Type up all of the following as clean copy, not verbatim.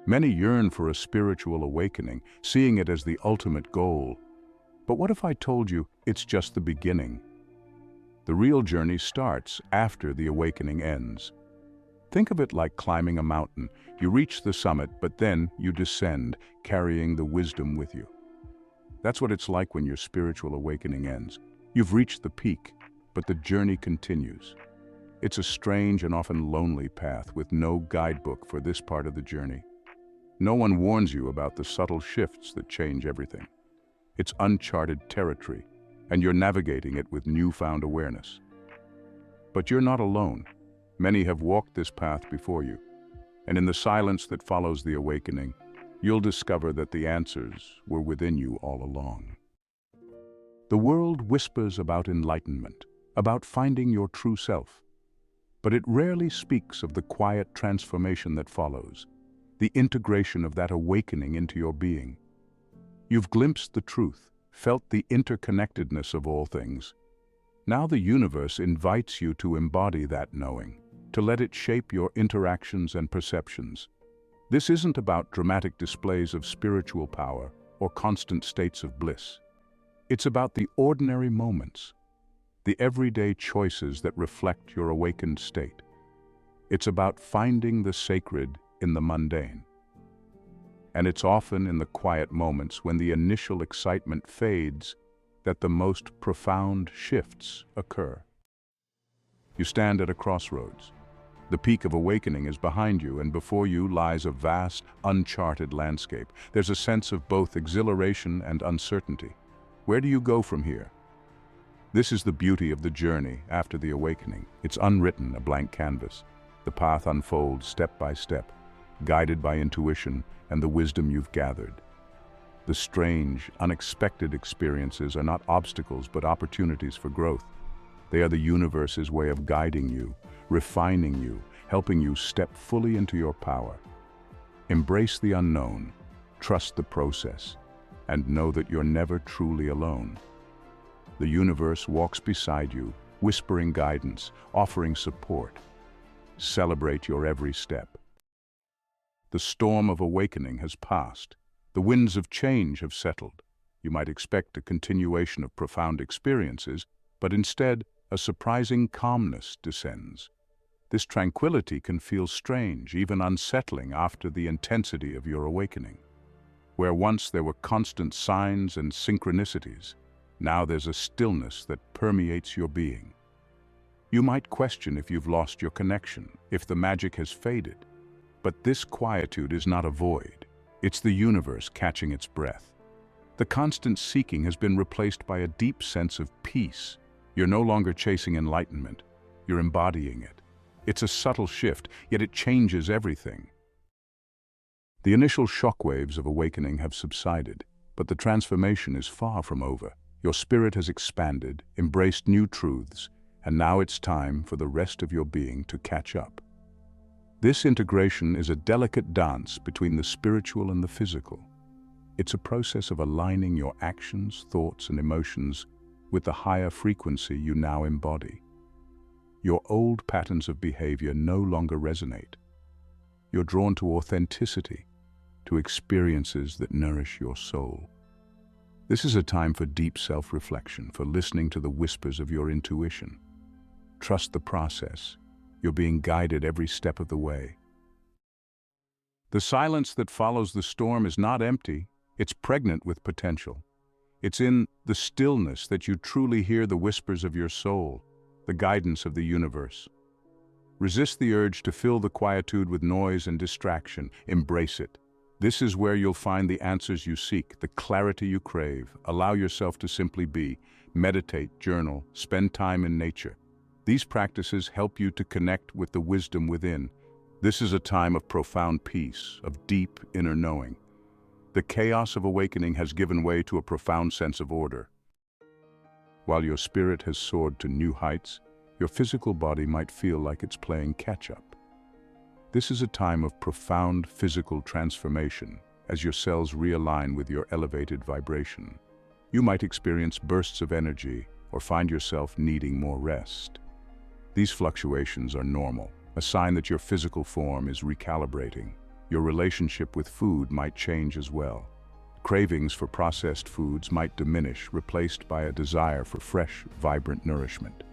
Many yearn for a spiritual awakening, seeing it as the ultimate goal. But what if I told you it's just the beginning? The real journey starts after the awakening ends. Think of it like climbing a mountain. You reach the summit, but then you descend, carrying the wisdom with you. That's what it's like when your spiritual awakening ends. You've reached the peak, but the journey continues. It's a strange and often lonely path with no guidebook for this part of the journey. No one warns you about the subtle shifts that change everything. It's uncharted territory, and you're navigating it with newfound awareness. But you're not alone. Many have walked this path before you, and in the silence that follows the awakening, you'll discover that the answers were within you all along. The world whispers about enlightenment, about finding your true self, but it rarely speaks of the quiet transformation that follows, the integration of that awakening into your being. You've glimpsed the truth, felt the interconnectedness of all things. Now the universe invites you to embody that knowing, to let it shape your interactions and perceptions. This isn't about dramatic displays of spiritual power or constant states of bliss. It's about the ordinary moments, the everyday choices that reflect your awakened state. It's about finding the sacred in the mundane. And it's often in the quiet moments when the initial excitement fades that the most profound shifts occur. You stand at a crossroads. The peak of awakening is behind you, and before you lies a vast, uncharted landscape. There's a sense of both exhilaration and uncertainty. Where do you go from here? This is the beauty of the journey after the awakening. It's unwritten, a blank canvas. The path unfolds step by step, guided by intuition and the wisdom you've gathered. The strange, unexpected experiences are not obstacles but opportunities for growth. They are the universe's way of guiding you, refining you, helping you step fully into your power. Embrace the unknown, trust the process, and know that you're never truly alone. The universe walks beside you, whispering guidance, offering support. Celebrate your every step. The storm of awakening has passed. The winds of change have settled. You might expect a continuation of profound experiences, but instead, a surprising calmness descends. This tranquility can feel strange, even unsettling after the intensity of your awakening. Where once there were constant signs and synchronicities, now there's a stillness that permeates your being. You might question if you've lost your connection, if the magic has faded. But this quietude is not a void. It's the universe catching its breath. The constant seeking has been replaced by a deep sense of peace. You're no longer chasing enlightenment. You're embodying it. It's a subtle shift, yet it changes everything. The initial shockwaves of awakening have subsided, but the transformation is far from over. Your spirit has expanded, embraced new truths, and now it's time for the rest of your being to catch up. This integration is a delicate dance between the spiritual and the physical. It's a process of aligning your actions, thoughts, and emotions with the higher frequency you now embody. Your old patterns of behavior no longer resonate. You're drawn to authenticity, to experiences that nourish your soul. This is a time for deep self-reflection, for listening to the whispers of your intuition. Trust the process. You're being guided every step of the way. The silence that follows the storm is not empty, it's pregnant with potential. It's in the stillness that you truly hear the whispers of your soul, the guidance of the universe. Resist the urge to fill the quietude with noise and distraction. Embrace it. This is where you'll find the answers you seek, the clarity you crave. Allow yourself to simply be. Meditate, journal, spend time in nature. These practices help you to connect with the wisdom within. This is a time of profound peace, of deep inner knowing. The chaos of awakening has given way to a profound sense of order. While your spirit has soared to new heights, your physical body might feel like it's playing catch-up. This is a time of profound physical transformation as your cells realign with your elevated vibration. You might experience bursts of energy or find yourself needing more rest. These fluctuations are normal, a sign that your physical form is recalibrating. Your relationship with food might change as well. Cravings for processed foods might diminish, replaced by a desire for fresh, vibrant nourishment.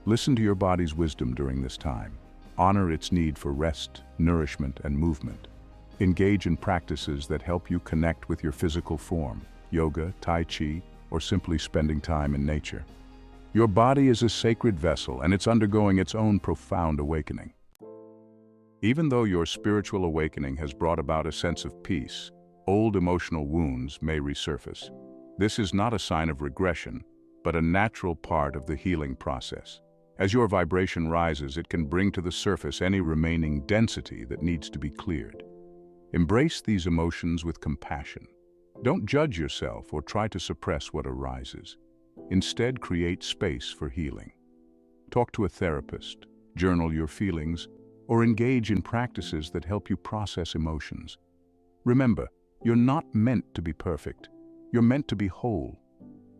Listen to your body's wisdom during this time. Honor its need for rest, nourishment, and movement. Engage in practices that help you connect with your physical form, yoga, tai chi, or simply spending time in nature. Your body is a sacred vessel, and it's undergoing its own profound awakening. Even though your spiritual awakening has brought about a sense of peace, old emotional wounds may resurface. This is not a sign of regression, but a natural part of the healing process. As your vibration rises, it can bring to the surface any remaining density that needs to be cleared. Embrace these emotions with compassion. Don't judge yourself or try to suppress what arises. Instead, create space for healing. Talk to a therapist, journal your feelings, or engage in practices that help you process emotions. Remember, you're not meant to be perfect. You're meant to be whole.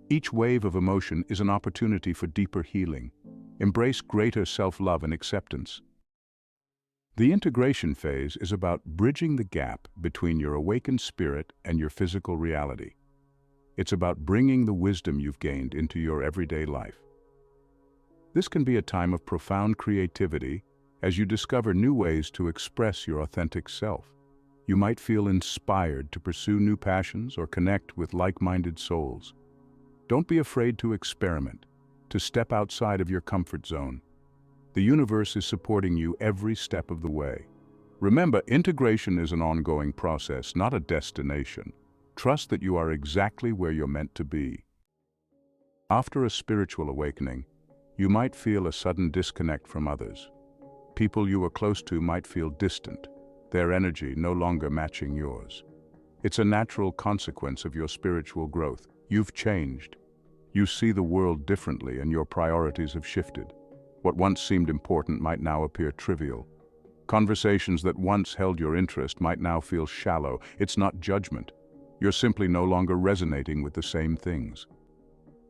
Each wave of emotion is an opportunity for deeper healing. Embrace greater self-love and acceptance. The integration phase is about bridging the gap between your awakened spirit and your physical reality. It's about bringing the wisdom you've gained into your everyday life. This can be a time of profound creativity as you discover new ways to express your authentic self. You might feel inspired to pursue new passions or connect with like-minded souls. Don't be afraid to experiment, to step outside of your comfort zone. The universe is supporting you every step of the way. Remember, integration is an ongoing process, not a destination. Trust that you are exactly where you're meant to be. After a spiritual awakening, you might feel a sudden disconnect from others. People you were close to might feel distant, their energy no longer matching yours. It's a natural consequence of your spiritual growth. You've changed. You see the world differently and your priorities have shifted. What once seemed important might now appear trivial. Conversations that once held your interest might now feel shallow. It's not judgment. You're simply no longer resonating with the same things.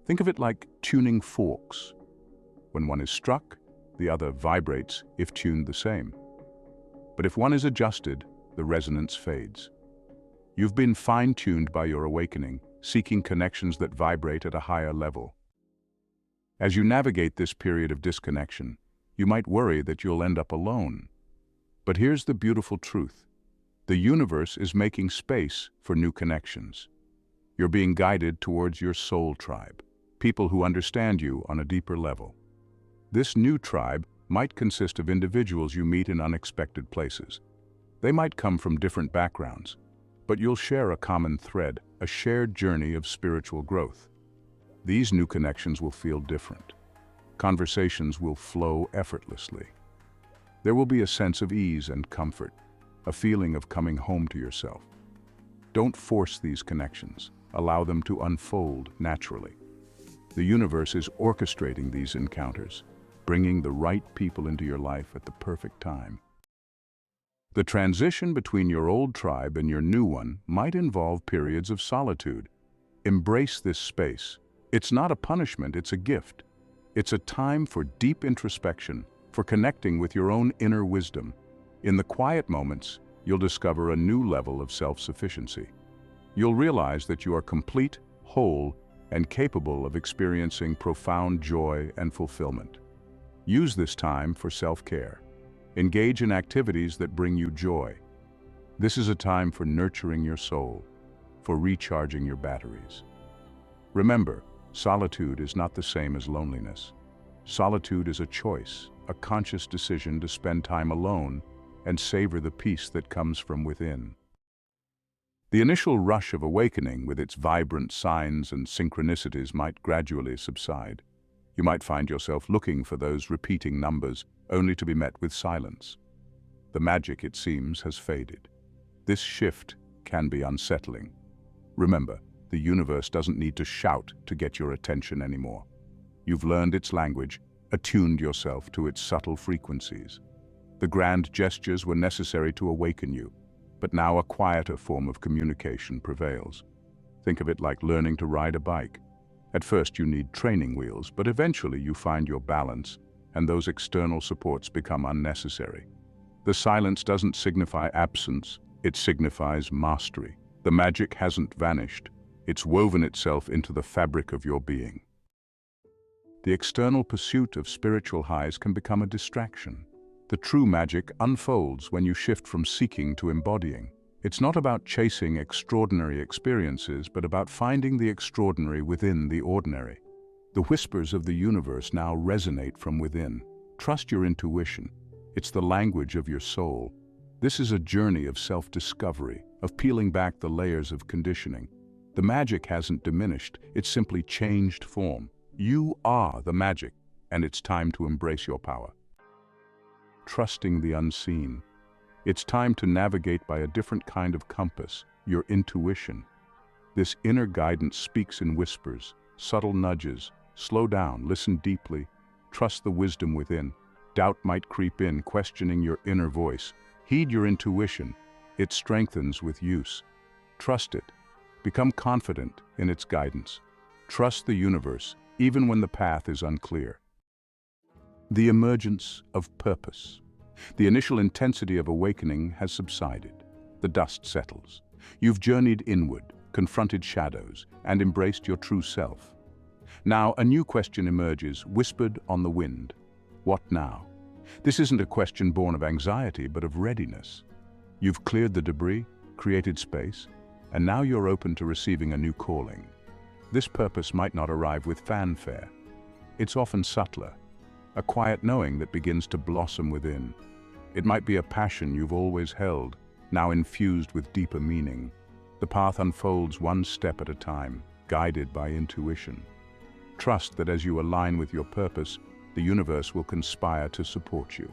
Think of it like tuning forks. When one is struck, the other vibrates if tuned the same. But if one is adjusted, the resonance fades. You've been fine-tuned by your awakening, seeking connections that vibrate at a higher level. As you navigate this period of disconnection, you might worry that you'll end up alone. But here's the beautiful truth. The universe is making space for new connections. You're being guided towards your soul tribe, people who understand you on a deeper level. This new tribe might consist of individuals you meet in unexpected places. They might come from different backgrounds, but you'll share a common thread, a shared journey of spiritual growth. These new connections will feel different. Conversations will flow effortlessly. There will be a sense of ease and comfort, a feeling of coming home to yourself. Don't force these connections. Allow them to unfold naturally. The universe is orchestrating these encounters, bringing the right people into your life at the perfect time. The transition between your old tribe and your new one might involve periods of solitude. Embrace this space. It's not a punishment, it's a gift. It's a time for deep introspection, for connecting with your own inner wisdom. In the quiet moments, you'll discover a new level of self-sufficiency. You'll realize that you are complete, whole, and capable of experiencing profound joy and fulfillment. Use this time for self-care. Engage in activities that bring you joy. This is a time for nurturing your soul, for recharging your batteries. Remember, solitude is not the same as loneliness. Solitude is a choice, a conscious decision to spend time alone and savor the peace that comes from within. The initial rush of awakening with its vibrant signs and synchronicities might gradually subside. You might find yourself looking for those repeating numbers only to be met with silence. The magic, it seems, has faded. This shift can be unsettling. Remember, the universe doesn't need to shout to get your attention anymore. You've learned its language, attuned yourself to its subtle frequencies. The grand gestures were necessary to awaken you, but now a quieter form of communication prevails. Think of it like learning to ride a bike. At first you need training wheels, but eventually you find your balance, and those external supports become unnecessary. The silence doesn't signify absence, It signifies mastery. The magic hasn't vanished. It's woven itself into the fabric of your being. The external pursuit of spiritual highs can become a distraction. The true magic unfolds when you shift from seeking to embodying. It's not about chasing extraordinary experiences, but about finding the extraordinary within the ordinary. The whispers of the universe now resonate from within. Trust your intuition. It's the language of your soul. This is a journey of self-discovery, of peeling back the layers of conditioning. The magic hasn't diminished, it's simply changed form. You are the magic, and it's time to embrace your power. Trusting the unseen. It's time to navigate by a different kind of compass, your intuition. This inner guidance speaks in whispers, subtle nudges. Slow down, listen deeply, trust the wisdom within. Doubt might creep in, questioning your inner voice. Heed your intuition. It strengthens with use. Trust it. Become confident in its guidance. Trust the universe, even when the path is unclear. The emergence of purpose. The initial intensity of awakening has subsided. The dust settles. You've journeyed inward, confronted shadows, and embraced your true self. Now, a new question emerges, whispered on the wind. What now? This isn't a question born of anxiety, but of readiness. You've cleared the debris, created space, and now you're open to receiving a new calling. This purpose might not arrive with fanfare. It's often subtler, a quiet knowing that begins to blossom within. It might be a passion you've always held, now infused with deeper meaning. The path unfolds one step at a time, guided by intuition. Trust that as you align with your purpose, the universe will conspire to support you.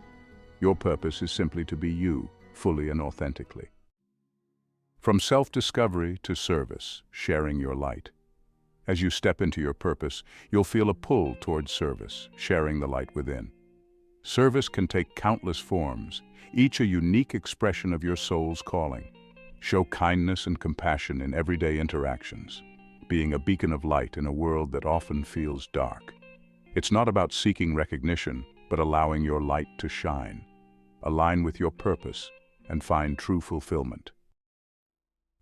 Your purpose is simply to be you, fully and authentically. From self-discovery to service, sharing your light. As you step into your purpose, you'll feel a pull towards service, sharing the light within. Service can take countless forms, each a unique expression of your soul's calling. Show kindness and compassion in everyday interactions, being a beacon of light in a world that often feels dark. It's not about seeking recognition, but allowing your light to shine. Align with your purpose and find true fulfillment.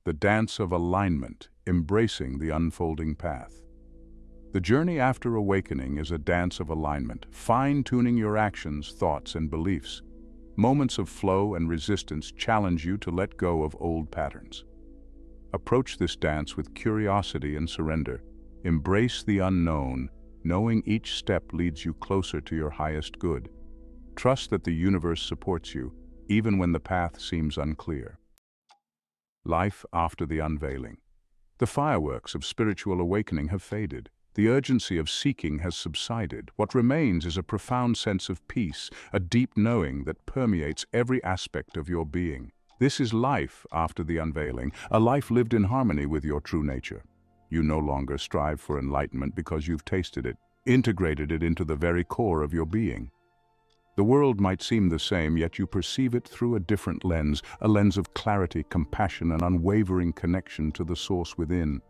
The dance of alignment, embracing the unfolding path. The journey after awakening is a dance of alignment, fine-tuning your actions, thoughts, and beliefs. Moments of flow and resistance challenge you to let go of old patterns. Approach this dance with curiosity and surrender. Embrace the unknown, knowing each step leads you closer to your highest good. Trust that the universe supports you, even when the path seems unclear. Life after the unveiling. The fireworks of spiritual awakening have faded. The urgency of seeking has subsided. What remains is a profound sense of peace, a deep knowing that permeates every aspect of your being. This is life after the unveiling, a life lived in harmony with your true nature. You no longer strive for enlightenment because you've tasted it, integrated it into the very core of your being. The world might seem the same, yet you perceive it through a different lens, a lens of clarity, compassion, and unwavering connection to the source within.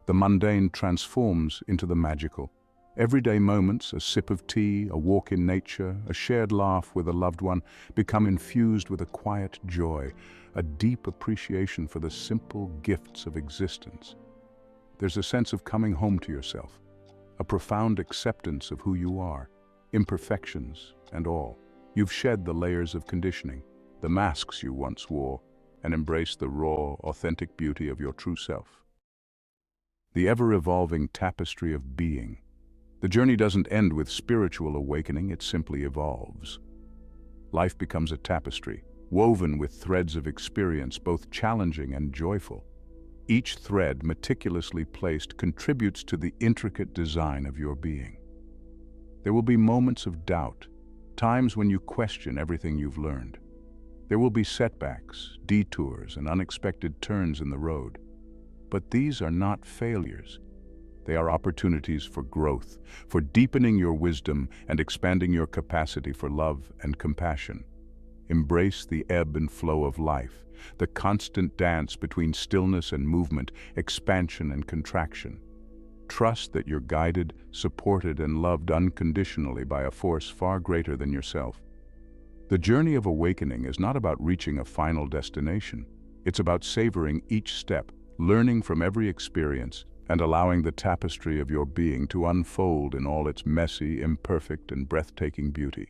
The mundane transforms into the magical. Everyday moments, a sip of tea, a walk in nature, a shared laugh with a loved one, become infused with a quiet joy, a deep appreciation for the simple gifts of existence. There's a sense of coming home to yourself, a profound acceptance of who you are, imperfections and all. You've shed the layers of conditioning, the masks you once wore, and embraced the raw, authentic beauty of your true self. The ever-evolving tapestry of being. The journey doesn't end with spiritual awakening, it simply evolves. Life becomes a tapestry, woven with threads of experience, both challenging and joyful. Each thread, meticulously placed, contributes to the intricate design of your being. There will be moments of doubt, times when you question everything you've learned. There will be setbacks, detours, and unexpected turns in the road. But these are not failures. They are opportunities for growth, for deepening your wisdom and expanding your capacity for love and compassion. Embrace the ebb and flow of life, the constant dance between stillness and movement, expansion and contraction. Trust that you're guided, supported, and loved unconditionally by a force far greater than yourself. The journey of awakening is not about reaching a final destination. It's about savoring each step, learning from every experience, and allowing the tapestry of your being to unfold in all its messy, imperfect, and breathtaking beauty.